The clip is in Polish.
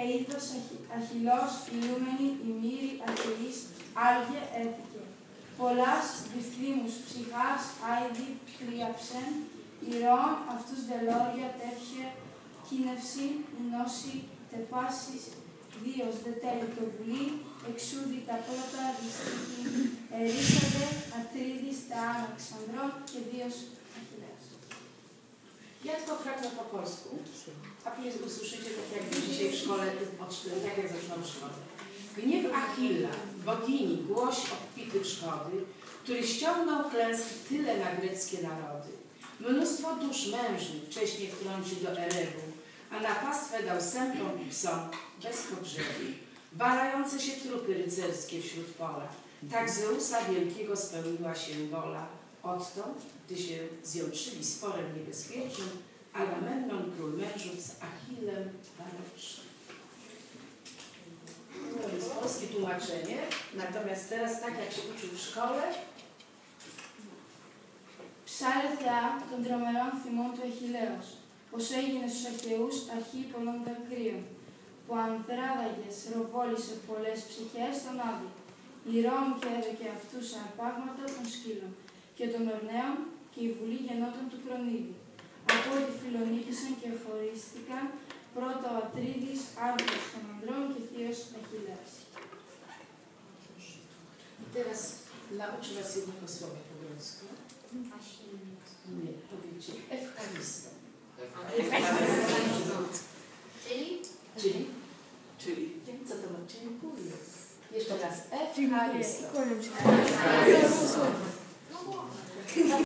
είδος Αχιλλός φιλούμενη η μοίρη Αχαιής άλγε έθηκε. Πολλάς διφθήμους ψυχάς άιδη τρίαψεν, ηρώων αυτούς δελώρια τεύχε κίνευση η νόση τεπάσεις δίος δε τέλει το βουλή, εξούδη τα πρώτα δυστύχη ερίσατε Atrydis ta Aleksandron και δίος Achilleus. Ja tylko fragment po polsku, a później usłyszycie tak jakby dzisiaj w szkole, tak jak zaczynam szkołę. Gniew Achilla, bogini, głosi obfity w szkody, który ściągnął klęski tyle na greckie narody. Mnóstwo dusz mężnych wcześniej wtrącił do Erebu, a na pastwę dał sępom i psom bez pogrzebu, walające się trupy rycerskie wśród pola. Tak Zeusa wielkiego spełniła się wola. Odtąd, gdy się zjątrzyli sporem niebezpiecznym, Agamemnon, król mężów, z Achillem walczył. To jest polskie tłumaczenie, natomiast teraz tak jak się uczył w szkole. Ψάρε Θεά των τρομερών θυμών του Αχιλλέως, πως έγινε στους Αχαιούς αρχή πολλών δακρύων, που ανδράδαγες ροβόλησε πολλές ψυχές στον Άδη, ηρώων και έδωκε αυτούς αρπάγματα των σκύλων και των ορνέων και η βουλή γενόταν του Κρονίδη. Από ό,τι φιλονίκησαν και χωρίστηκαν πρώτα ο Ατρίδης, άρχος των ανδρών και θείος Αχιλλέας. Teraz nauczę was jednego słowa po grecku. Nie, powiedzcie Ewcharisto. Czyli? Co to ma? Dziękuję. Jeszcze raz Ewcharisto.